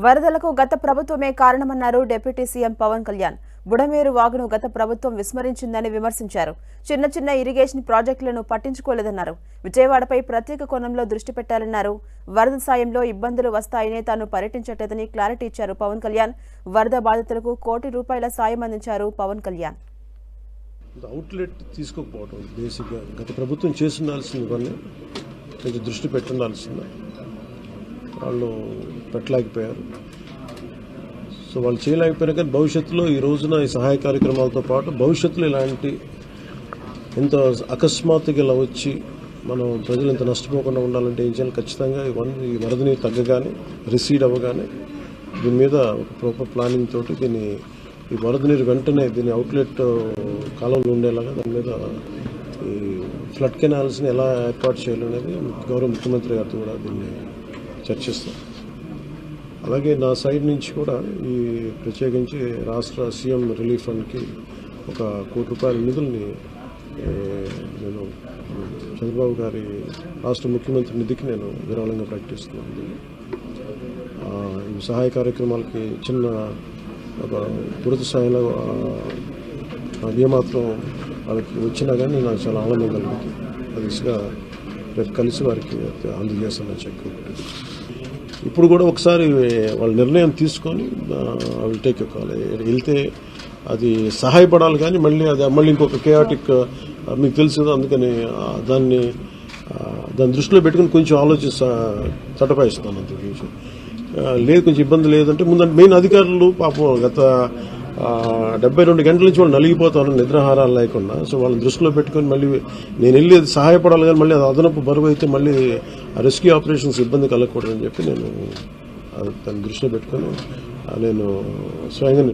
వరదలకు గత ప్రభుత్వమే కారణమన్నారు డిప్యూటీ సీఎం పవన్ కళ్యాణ్. బుడమేరు వాగును గత ప్రభుత్వం విస్మరించిందని విమర్శించారు. చిన్న చిన్న ఇరిగేషన్ ప్రాజెక్టులను పట్టించుకోలేదన్నారు. విజయవాడపై ప్రత్యేక కోణంలో దృష్టి పెట్టాలన్నారు. వరద సాయంలో ఇబ్బందులు వస్తాయనే తాను పర్యటించట్లేదని క్లారిటీ ఇచ్చారు పవన్ కళ్యాణ్. వరద బాధితులకు ₹1 కోటి సాయం అందించారు పవన్ కళ్యాణ్. అవుట్లెట్ తీసుకోకపోవడం బేసిక్గా గత ప్రభుత్వం చేస్తుండాల్సిన పని కొంచెం దృష్టి పెట్టుండాల్సింది, వాళ్ళు పెట్టలేకపోయారు. సో వాళ్ళు చేయలేకపోయినా కానీ భవిష్యత్తులో ఈ రోజున ఈ సహాయ కార్యక్రమాలతో పాటు భవిష్యత్తులో ఇలాంటి ఎంత అకస్మాత్తుగా ఇలా వచ్చి మనం ప్రజలు ఇంత నష్టపోకుండా ఉండాలంటే ఏం చేయాలి? ఖచ్చితంగా ఈ వరదని తగ్గగానే రిసీడ్ అవ్వగానే దీని మీద ఒక ప్రాపర్ ప్లానింగ్ తోటి ఈ వరద నీరు వెంటనే దీని అవుట్లెట్ కాలంలో ఉండేలాగా దాని మీద ఈ ఫ్లడ్ కెనాల్స్ని ఎలా ఏర్పాటు చేయాలనేది గౌరవ ముఖ్యమంత్రి గారితో కూడా దీన్ని చర్చిస్తాం. అలాగే నా సైడ్ నుంచి కూడా ఈ ప్రత్యేకించి రాష్ట్ర సీఎం రిలీఫ్ ఫండ్కి ₹1 కోటి నిధుల్ని నేను చంద్రబాబు గారి రాష్ట్ర ముఖ్యమంత్రి నిధికి నేను విరాళంగా ప్రకటిస్తున్నాను. ఈ సహాయ కార్యక్రమాలకి చిన్న ఒక పూర్తి స్థాయిలో ఏమాత్రం వాళ్ళకి వచ్చినా కానీ నాకు చాలా ఆనందం కలుగుతుంది. అది దిశగా రేపు కలిసి వారికి అందజేస్తాను చెక్. ఇప్పుడు కూడా ఒకసారి వాళ్ళ నిర్ణయం తీసుకొని అవి టేక్ కావాలి వెళ్తే అది సహాయపడాలి, కానీ మళ్ళీ ఇంకొక కేయాటిక్ మీకు తెలుసు. అందుకని దాన్ని దృష్టిలో పెట్టుకుని కొంచెం ఆలోచిస్తా చట్టపాయిస్తున్నాను. అంతకుమించి లేదు, కొంచెం ఇబ్బంది లేదంటే ముందు మెయిన్ అధికారులు పాపం గత 72 గంటల నుంచి వాళ్ళు నలిగిపోతారు నిద్రాహారాలు లేకుండా. సో వాళ్ళని దృష్టిలో పెట్టుకుని మళ్ళీ నేను వెళ్ళి సహాయపడాలి, కానీ మళ్ళీ అది అదనపు బరువు అయితే మళ్ళీ రెస్క్యూ ఆపరేషన్స్ ఇబ్బంది కలగకూడదని చెప్పి నేను దాన్ని దృష్టిలో పెట్టుకుని నేను స్వయంగా